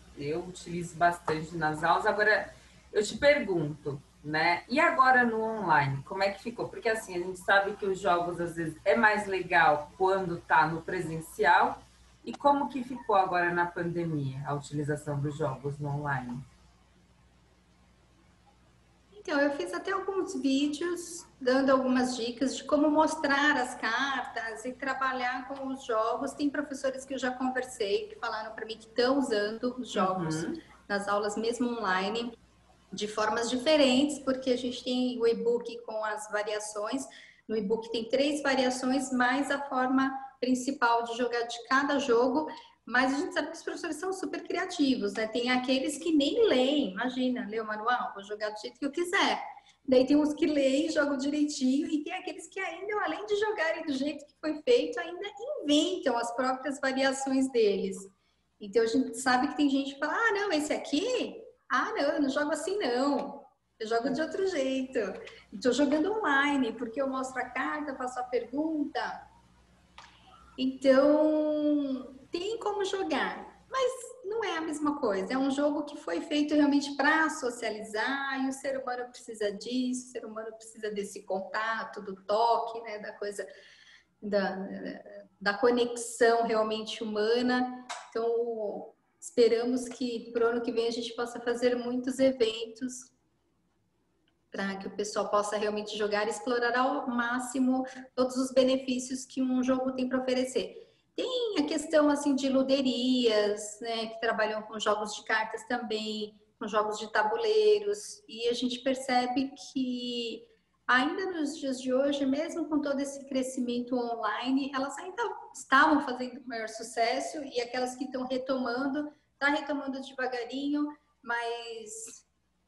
A: utilizo bastante nas aulas. Agora, eu te pergunto, né? E agora no online, como é que ficou? Porque assim, a gente sabe que os jogos às vezes é mais legal quando tá no presencial. E como que ficou agora na pandemia a utilização dos jogos no online?
B: Então, eu fiz até alguns vídeos dando algumas dicas de como mostrar as cartas e trabalhar com os jogos. Tem professores que eu já conversei, que falaram para mim que estão usando os jogos
A: Uhum.
B: nas aulas mesmo online, de formas diferentes, porque a gente tem o e-book com as variações. No e-book tem 3 variações, mais a forma principal de jogar de cada jogo. Mas a gente sabe que os professores são super criativos, né? Tem aqueles que nem leem, imagina, lê o manual, vou jogar do jeito que eu quiser. Daí tem uns que leem, jogam direitinho, e tem aqueles que ainda, além de jogarem do jeito que foi feito, ainda inventam as próprias variações deles. Então a gente sabe que tem gente que fala, ah, não, esse aqui, ah, não, eu não jogo assim não. Eu jogo de outro jeito. Estou jogando online, porque eu mostro a carta, faço a pergunta. Então, tem como jogar, mas não é a mesma coisa. É um jogo que foi feito realmente para socializar e o ser humano precisa disso, o ser humano precisa desse contato, do toque, né, da coisa, da, da conexão realmente humana. Então, esperamos que para o ano que vem a gente possa fazer muitos eventos para que o pessoal possa realmente jogar e explorar ao máximo todos os benefícios que um jogo tem para oferecer. Tem a questão assim de luderias, né, que trabalham com jogos de cartas também, com jogos de tabuleiros, e a gente percebe que ainda nos dias de hoje, mesmo com todo esse crescimento online, elas ainda estavam fazendo maior sucesso e aquelas que estão retomando, está retomando devagarinho, mas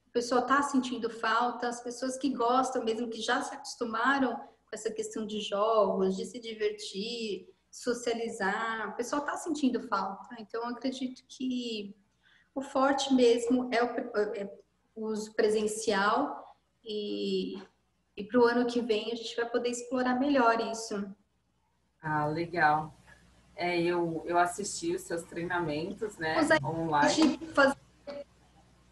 B: o pessoal está sentindo falta, as pessoas que gostam mesmo, que já se acostumaram com essa questão de jogos, de se divertir, socializar, o pessoal está sentindo falta. Então, eu acredito que o forte mesmo é o uso presencial e para o ano que vem a gente vai poder explorar melhor isso.
A: Ah, legal. Eu assisti os seus treinamentos, né,
B: Usar
A: online.
B: de fazer...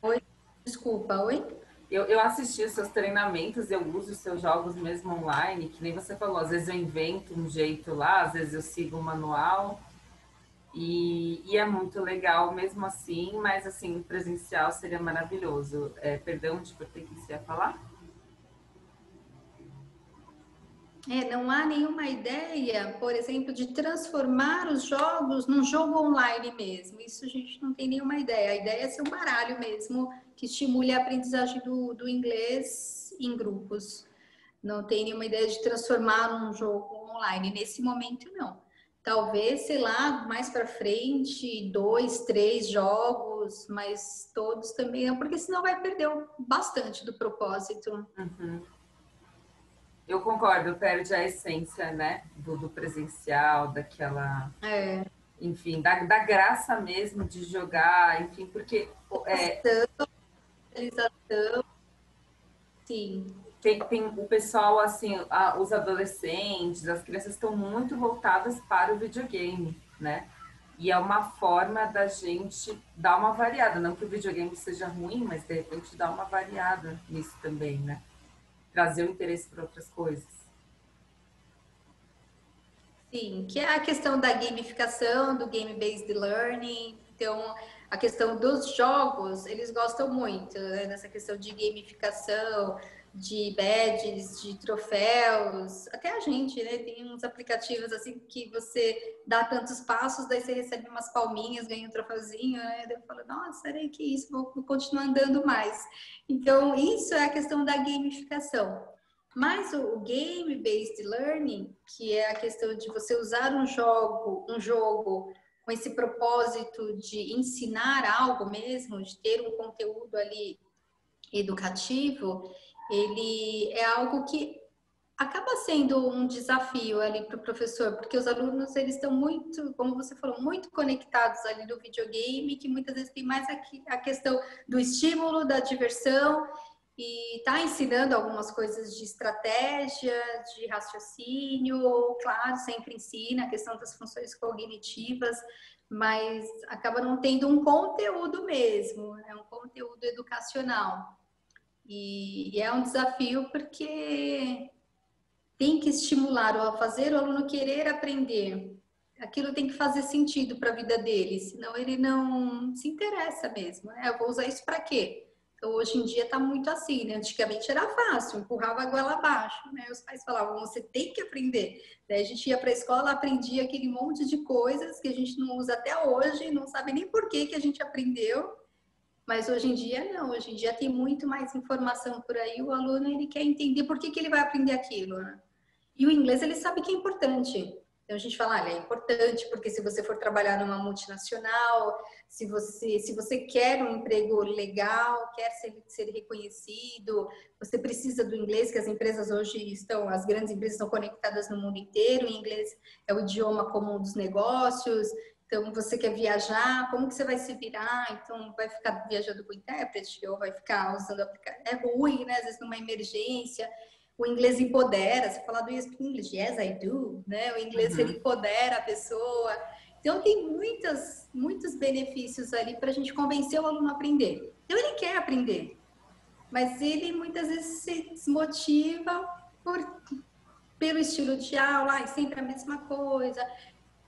B: Oi? Desculpa, oi?
A: Eu assisti os seus treinamentos, eu uso os seus jogos mesmo online, que nem você falou, às vezes eu invento um jeito lá, às vezes eu sigo o manual, e é muito legal mesmo assim, mas assim, presencial seria maravilhoso. Perdão de por ter que se falar?
B: Não há nenhuma ideia, por exemplo, de transformar os jogos num jogo online mesmo. Isso a gente não tem nenhuma ideia. A ideia é ser um baralho mesmo que estimule a aprendizagem do inglês em grupos. Não tem nenhuma ideia de transformar num jogo online. Nesse momento, não. Talvez, sei lá, mais para frente, 2, 3 jogos, mas todos também não, porque senão vai perder bastante do propósito.
A: Uhum. Eu concordo, perde a essência, né, do presencial, daquela,
B: É.
A: enfim, da graça mesmo de jogar, enfim, porque
B: Realização, sim.
A: tem o pessoal, assim, os adolescentes, as crianças estão muito voltadas para o videogame, né? E é uma forma da gente dar uma variada, não que o videogame seja ruim, mas de repente dar uma variada nisso também, né? Trazer o interesse para outras coisas.
B: Sim, que é a questão da gamificação, do game-based learning. Então, a questão dos jogos, eles gostam muito, né, dessa questão de gamificação, de badges, de troféus. Até a gente, né, tem uns aplicativos assim que você dá tantos passos, daí você recebe umas palminhas, ganha um troféuzinho, né? Daí eu falo, nossa, será que isso? Vou continuar andando mais. Então, isso é a questão da gamificação. Mas o game-based learning, que é a questão de você usar um jogo com esse propósito de ensinar algo mesmo, de ter um conteúdo ali educativo, ele é algo que acaba sendo um desafio ali para o professor, porque os alunos eles estão muito, como você falou, muito conectados ali no videogame, que muitas vezes tem mais a questão do estímulo, da diversão, e está ensinando algumas coisas de estratégia, de raciocínio, claro, sempre ensina a questão das funções cognitivas, mas acaba não tendo um conteúdo mesmo, é um conteúdo educacional. E é um desafio porque tem que estimular ou fazer o aluno querer aprender. Aquilo tem que fazer sentido para a vida dele, senão ele não se interessa mesmo, né? Eu vou usar isso para quê? Então, hoje em dia está muito assim, né? Antigamente era fácil, empurrava a goela abaixo, né? Os pais falavam, você tem que aprender. Daí a gente ia para a escola, aprendia aquele monte de coisas que a gente não usa até hoje, não sabe nem por que que a gente aprendeu. Mas hoje em dia não, hoje em dia tem muito mais informação por aí, o aluno ele quer entender por que que ele vai aprender aquilo, né? E o inglês ele sabe que é importante. Então a gente fala, olha, é importante porque se você for trabalhar numa multinacional, se você quer um emprego legal, quer ser reconhecido, você precisa do inglês, que as empresas hoje estão, as grandes empresas estão conectadas no mundo inteiro, o inglês é o idioma comum dos negócios. Então, você quer viajar, como que você vai se virar? Então, vai ficar viajando com intérprete ou vai ficar usando aplicativo? É ruim, né? Às vezes, numa emergência. O inglês empodera. Você fala do English, yes, I do. Né? O inglês, ele empodera a pessoa. Então, tem muitos benefícios ali para a gente convencer o aluno a aprender. Então, ele quer aprender. Mas ele, muitas vezes, se desmotiva pelo estilo de aula, é sempre a mesma coisa.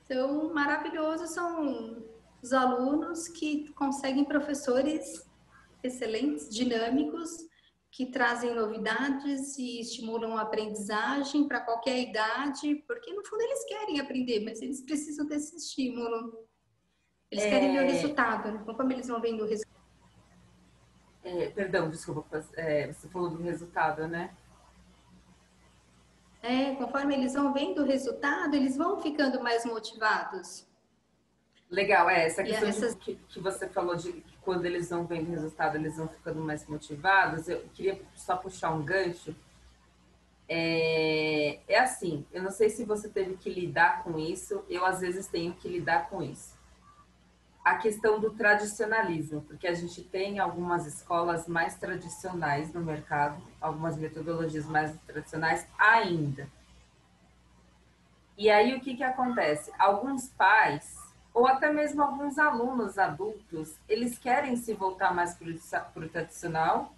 B: Então, maravilhoso são os alunos que conseguem professores excelentes, dinâmicos, que trazem novidades e estimulam a aprendizagem para qualquer idade, porque no fundo eles querem aprender, mas eles precisam desse estímulo. Eles querem ver o resultado, né? Conforme eles vão vendo o resultado.
A: Perdão, desculpa, você falou do resultado, né?
B: Conforme eles vão vendo o resultado, eles vão ficando mais motivados.
A: Legal, essa questão que você falou de que quando eles vão vendo o resultado, eles vão ficando mais motivados, eu queria só puxar um gancho. É assim, eu não sei se você teve que lidar com isso, eu às vezes tenho que lidar com isso. A questão do tradicionalismo, porque a gente tem algumas escolas mais tradicionais no mercado, algumas metodologias mais tradicionais ainda. E aí o que acontece? Alguns pais, ou até mesmo alguns alunos adultos, eles querem se voltar mais para o tradicional,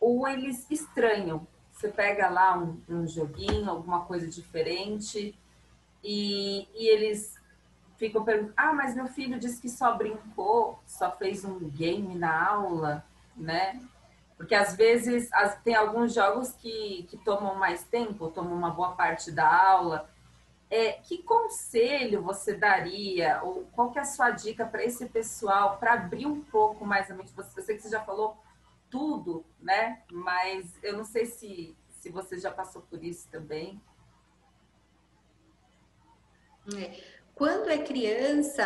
A: ou eles estranham. Você pega lá um joguinho, alguma coisa diferente, e eles ficam perguntando, mas meu filho disse que só brincou, só fez um game na aula, né? Porque às vezes tem alguns jogos que tomam mais tempo, tomam uma boa parte da aula. Que conselho você daria, ou qual que é a sua dica para esse pessoal, para abrir um pouco mais a mente? Eu sei que você já falou tudo, né? Mas eu não sei se você já passou por isso também.
B: Quando é criança,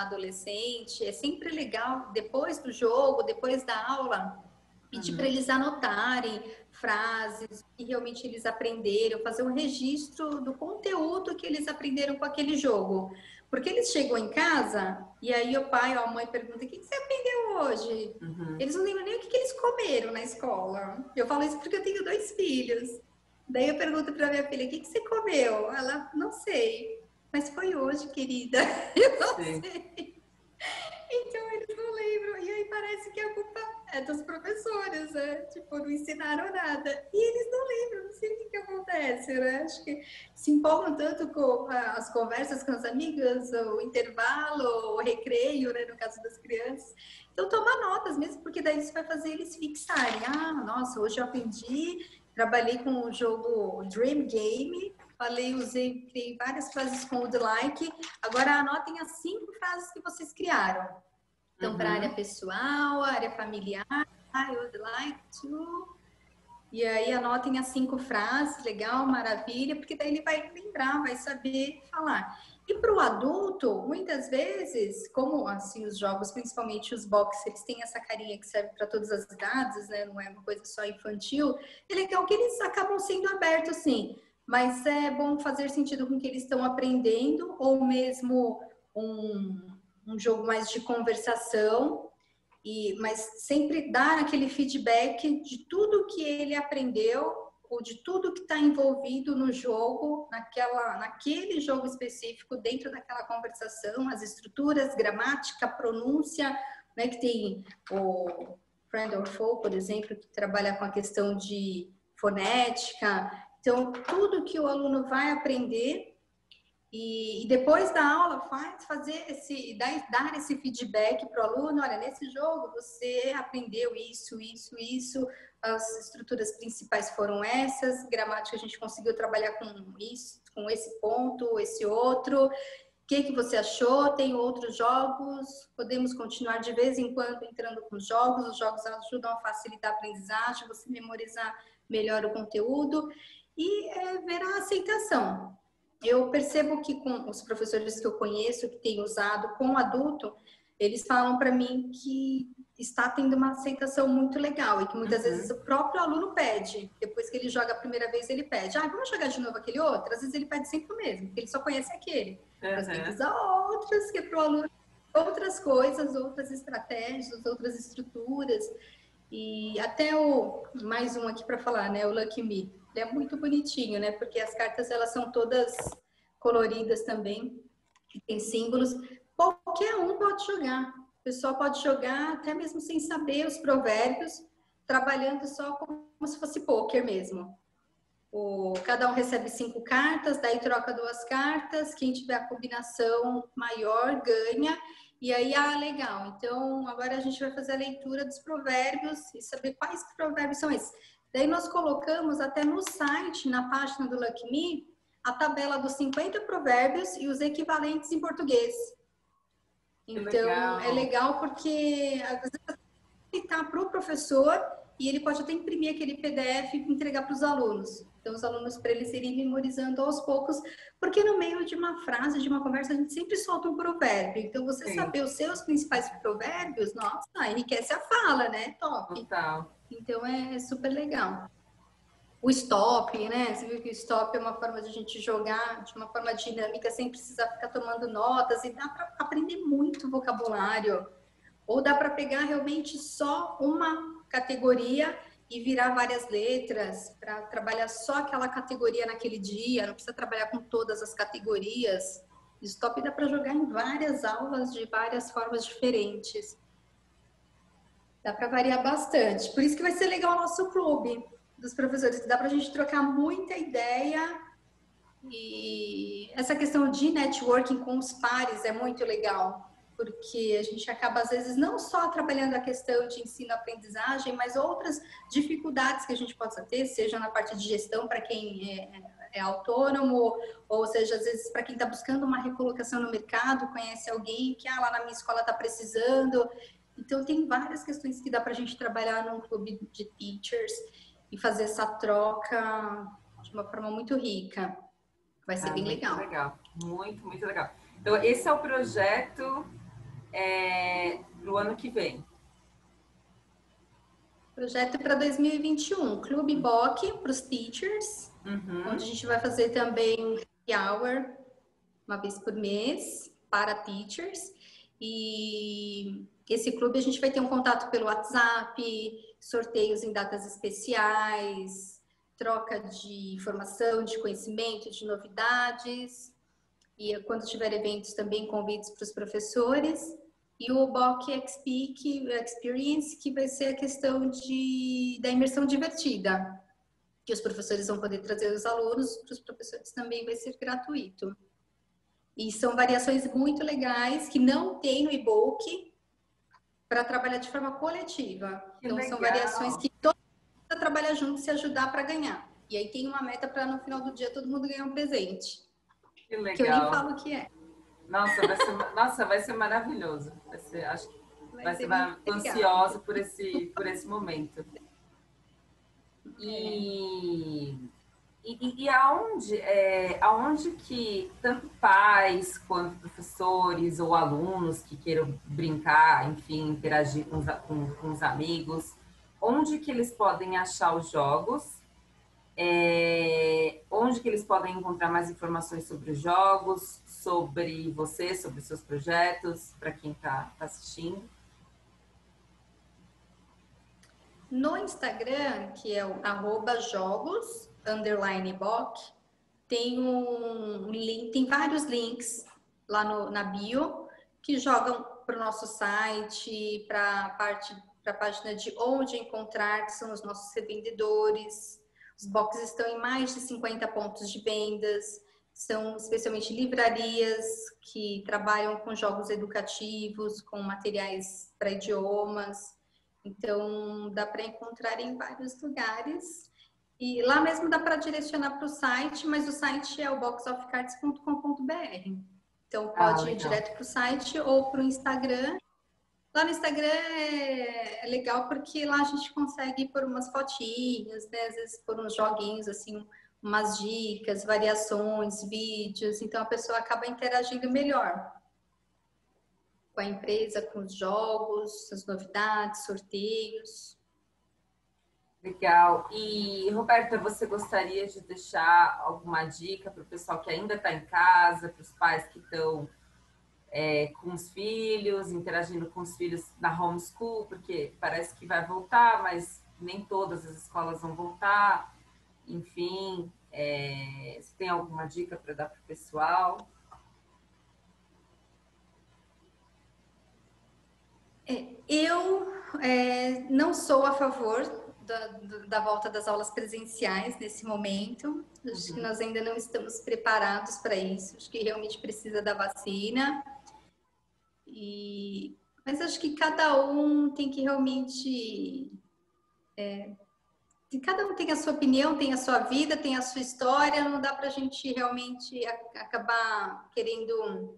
B: adolescente, é sempre legal, depois do jogo, depois da aula, pedir para eles anotarem frases que realmente eles aprenderam, fazer um registro do conteúdo que eles aprenderam com aquele jogo. Porque eles chegam em casa e aí o pai ou a mãe pergunta: o que você aprendeu hoje? Eles não lembram nem o que eles comeram na escola. Eu falo isso porque eu tenho 2 filhos. Daí eu pergunto para minha filha: o que você comeu? Ela: não sei. Mas foi hoje, querida. Eu não sei. Então eles não lembram. E aí parece que a culpa é dos professores, né? Tipo, não ensinaram nada. E eles não lembram, não sei o que acontece, né? Acho que se empolgam tanto com as conversas com as amigas, o intervalo, o recreio, né? No caso das crianças. Então toma notas mesmo, porque daí isso vai fazer eles fixarem. Nossa, hoje eu aprendi, trabalhei com o jogo Dream Game. Criei várias frases com would like. Agora anotem as 5 frases que vocês criaram. Então, para a área pessoal, área familiar, I would like to. E aí anotem as 5 frases, legal, maravilha, porque daí ele vai lembrar, vai saber falar. E para o adulto, muitas vezes, como assim os jogos, principalmente os box, eles têm essa carinha que serve para todas as idades, né? Não é uma coisa só infantil. É legal que eles acabam sendo abertos, sim. Mas é bom fazer sentido com o que eles estão aprendendo, ou mesmo um jogo mais de conversação, mas sempre dar aquele feedback de tudo que ele aprendeu, ou de tudo que está envolvido no jogo, naquele jogo específico, dentro daquela conversação, as estruturas, gramática, pronúncia, né, que tem o Friend or Foe, por exemplo, que trabalha com a questão de fonética. Então, tudo que o aluno vai aprender, E depois da aula, dar esse feedback para o aluno, olha, nesse jogo você aprendeu isso, isso, isso, as estruturas principais foram essas, gramática a gente conseguiu trabalhar com isso, com esse ponto, esse outro. O que você achou? Tem outros jogos? Podemos continuar de vez em quando entrando com jogos. Os jogos ajudam a facilitar a aprendizagem, você memorizar melhor o conteúdo e ver a aceitação. Eu percebo que com os professores que eu conheço, que têm usado com adulto, eles falam para mim que está tendo uma aceitação muito legal e que muitas vezes o próprio aluno pede. Depois que ele joga a primeira vez, ele pede. Vamos jogar de novo aquele outro? Às vezes ele pede sempre o mesmo, porque ele só conhece aquele. Mas tem que usar outros, que é para o aluno outras coisas, outras estratégias, outras estruturas. E até mais um aqui para falar, né? O Lucky Me. Ele é muito bonitinho, né? Porque as cartas, elas são todas coloridas também, tem símbolos. Qualquer um pode jogar. O pessoal pode jogar até mesmo sem saber os provérbios, trabalhando só como se fosse pôquer mesmo. Cada um recebe 5 cartas, daí troca 2 cartas, quem tiver a combinação maior ganha. E aí, legal, então agora a gente vai fazer a leitura dos provérbios e saber quais provérbios são esses. Daí nós colocamos até no site, na página do Lucky Me, a tabela dos 50 provérbios e os equivalentes em português. Então, é legal porque às vezes está para o professor e ele pode até imprimir aquele PDF e entregar para os alunos. Então, os alunos, para eles irem memorizando aos poucos, porque no meio de uma frase, de uma conversa, a gente sempre solta um provérbio. Então, você saber os seus principais provérbios, nossa, enriquece a fala, né? Top.
A: Total.
B: Então, é super legal. O stop, né? Você viu que o stop é uma forma de a gente jogar de uma forma dinâmica, sem precisar ficar tomando notas, e dá para aprender muito vocabulário. Ou dá para pegar realmente só uma categoria e virar várias letras, para trabalhar só aquela categoria naquele dia, não precisa trabalhar com todas as categorias. O stop dá para jogar em várias aulas de várias formas diferentes. Dá para variar bastante. Por isso que vai ser legal o nosso clube dos professores, que dá para a gente trocar muita ideia. E essa questão de networking com os pares é muito legal, porque a gente acaba, às vezes, não só trabalhando a questão de ensino-aprendizagem, mas outras dificuldades que a gente possa ter, seja na parte de gestão para quem é autônomo, ou seja, às vezes, para quem está buscando uma recolocação no mercado, conhece alguém que lá na minha escola está precisando. Então, tem várias questões que dá para a gente trabalhar num clube de teachers e fazer essa troca de uma forma muito rica. Vai ser bem legal.
A: Muito legal. Muito, muito legal. Então, esse é o projeto do ano que vem.
B: Projeto para 2021. Clube BOC para os teachers, onde a gente vai fazer também um happy hour uma vez por mês para teachers. E esse clube a gente vai ter um contato pelo WhatsApp, sorteios em datas especiais, troca de informação, de conhecimento, de novidades. E quando tiver eventos também, convites para os professores. E o BOC Experience, que vai ser a questão da imersão divertida, que os professores vão poder trazer os alunos, para os professores também vai ser gratuito. E são variações muito legais, que não tem no e-book, para trabalhar de forma coletiva. Então, são variações que todo mundo precisa trabalhar junto e se ajudar para ganhar. E aí tem uma meta para, no final do dia, todo mundo ganhar um presente.
A: Que legal.
B: Que eu nem falo o que é.
A: Nossa, vai ser maravilhoso. Acho que vai ser ansiosa por esse momento. E aonde que tanto pais quanto professores ou alunos que queiram brincar, enfim, interagir com os amigos, onde que eles podem achar os jogos? Onde que eles podem encontrar mais informações sobre os jogos, sobre você, sobre os seus projetos, para quem está assistindo?
B: No Instagram, que é o @jogos_boc, tem um link, tem vários links lá na bio que jogam para o nosso site, para a página de onde encontrar, que são os nossos revendedores. Os boxes estão em mais de 50 pontos de vendas. são especialmente livrarias que trabalham com jogos educativos, com materiais para idiomas. Então, dá para encontrar em vários lugares. E lá mesmo dá para direcionar para o site, mas o site é o boxofcards.com.br. Então, pode ir
A: legal.
B: direto para o site ou para o Instagram. Lá no Instagram é legal porque lá a gente consegue pôr umas fotinhas, né? Às vezes pôr uns joguinhos, assim, umas dicas, variações, vídeos. Então, a pessoa acaba interagindo melhor com a empresa, com os jogos, as novidades, sorteios.
A: Legal. E, Roberta, você gostaria de deixar alguma dica para o pessoal que ainda está em casa, para os pais que estão com os filhos, interagindo com os filhos na homeschool, porque parece que vai voltar, mas nem todas as escolas vão voltar. Enfim, você tem alguma dica para dar para o pessoal?
B: Eu não sou a favor da volta das aulas presenciais nesse momento. Acho que nós ainda não estamos preparados para isso. Acho que realmente precisa da vacina. Mas acho que cada um tem que realmente... cada um tem a sua opinião, tem a sua vida, tem a sua história. Não dá para a gente realmente acabar querendo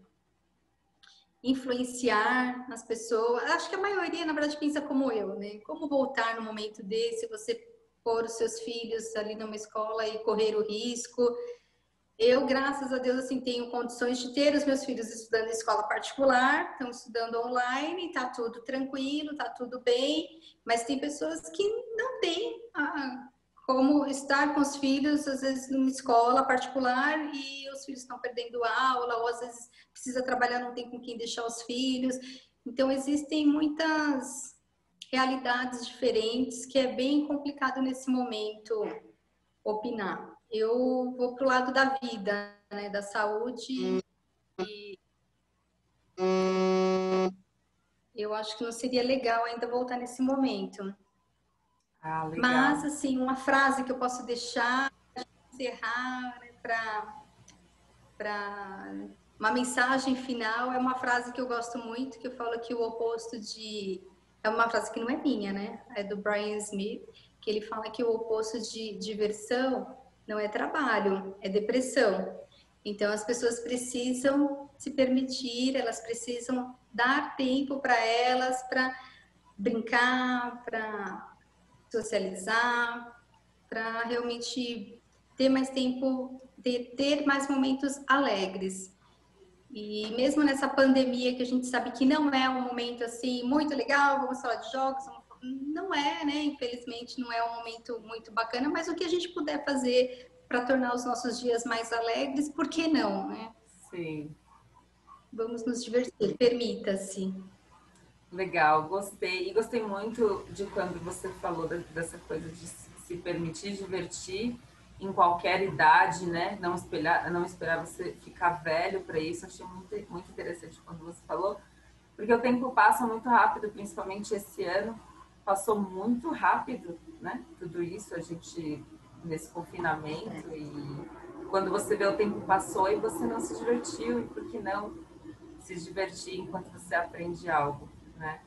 B: influenciar nas pessoas. Acho que a maioria, na verdade, pensa como eu, né? Como voltar no momento desse, você pôr os seus filhos ali numa escola e correr o risco. Eu, graças a Deus, assim, tenho condições de ter os meus filhos estudando em escola particular, estão estudando online, tá tudo tranquilo, tá tudo bem, mas tem pessoas que não têm como estar com os filhos, às vezes, numa escola particular e os filhos estão perdendo aula, ou às vezes precisa trabalhar, não tem com quem deixar os filhos. Então, existem muitas realidades diferentes que é bem complicado nesse momento opinar. Eu vou pro lado da vida, né, da saúde, e eu acho que não seria legal ainda voltar nesse momento.
A: Legal.
B: Mas, assim, uma frase que eu posso deixar, encerrar, né, para uma mensagem final, é uma frase que eu gosto muito, que eu falo que o oposto de... É uma frase que não é minha, né? É do Brian Smith, que ele fala que o oposto de diversão não é trabalho, é depressão. Então, as pessoas precisam se permitir, elas precisam dar tempo para elas, para brincar, para socializar, para realmente ter mais tempo, ter mais momentos alegres. E mesmo nessa pandemia que a gente sabe que não é um momento assim muito legal, vamos falar de jogos, não é, né? Infelizmente não é um momento muito bacana, mas o que a gente puder fazer para tornar os nossos dias mais alegres, por que não, né?
A: Sim.
B: Vamos nos divertir, permita-se.
A: Legal, gostei. E gostei muito de quando você falou dessa coisa de se permitir divertir em qualquer idade, né? Não esperar você ficar velho para isso. Achei muito, muito interessante quando você falou, porque o tempo passa muito rápido, principalmente esse ano. Passou muito rápido, né? Tudo isso, a gente nesse confinamento. E quando você vê o tempo passou e você não se divertiu, e por que não se divertir enquanto você aprende algo, né?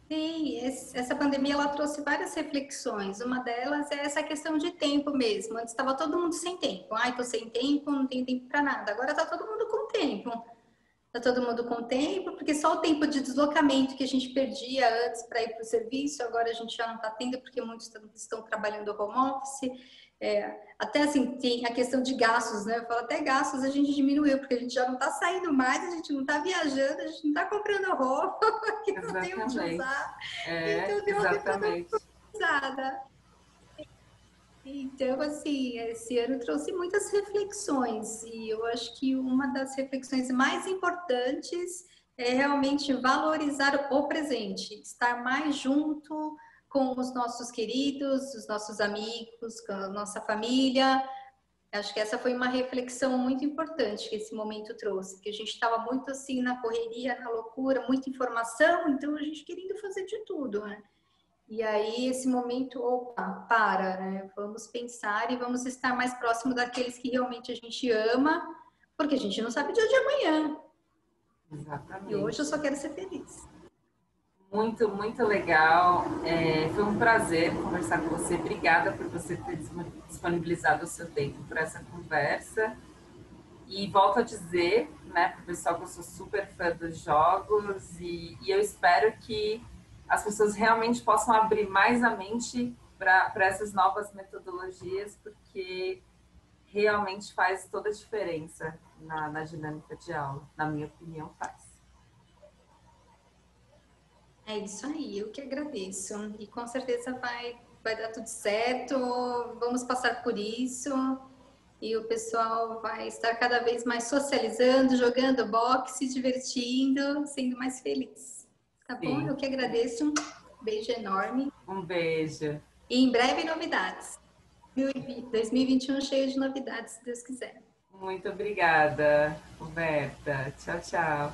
B: Sim, essa pandemia ela trouxe várias reflexões. Uma delas é essa questão de tempo mesmo. Antes estava todo mundo sem tempo. Ai, tô sem tempo, não tenho tempo para nada. Agora tá todo mundo com tempo. Tá todo mundo com tempo, porque só o tempo de deslocamento que a gente perdia antes para ir para o serviço, agora a gente já não está tendo, porque muitos estão trabalhando home office. Até assim, tem a questão de gastos, né? Eu falo, até gastos a gente diminuiu, porque a gente já não está saindo mais, a gente não está viajando, a gente não está comprando roupa, que não tem onde usar. Então, deu uma reproduzida. Então, assim, esse ano trouxe muitas reflexões e eu acho que uma das reflexões mais importantes é realmente valorizar o presente, estar mais junto com os nossos queridos, os nossos amigos, com a nossa família. Acho que essa foi uma reflexão muito importante que esse momento trouxe, que a gente estava muito assim na correria, na loucura, muita informação, então a gente querendo fazer de tudo, né? E aí, esse momento, opa, para, né? Vamos pensar e vamos estar mais próximo daqueles que realmente a gente ama, porque a gente não sabe o dia de amanhã. E hoje eu
A: Exatamente.
B: só quero ser feliz.
A: Muito, muito legal. Foi um prazer conversar com você. Obrigada por você ter disponibilizado o seu tempo para essa conversa. E volto a dizer, né, para o pessoal que eu sou super fã dos jogos e eu espero que as pessoas realmente possam abrir mais a mente para essas novas metodologias, porque realmente faz toda a diferença na dinâmica de aula. Na minha opinião, faz.
B: É isso aí, eu que agradeço. E com certeza vai dar tudo certo, vamos passar por isso. E o pessoal vai estar cada vez mais socializando, jogando boxe, se divertindo, sendo mais feliz. Tá bom?
A: Sim.
B: Eu que agradeço. Um beijo enorme.
A: Um beijo.
B: E em breve novidades. 2021 cheio de novidades, se Deus quiser.
A: Muito obrigada, Roberta. Tchau, tchau.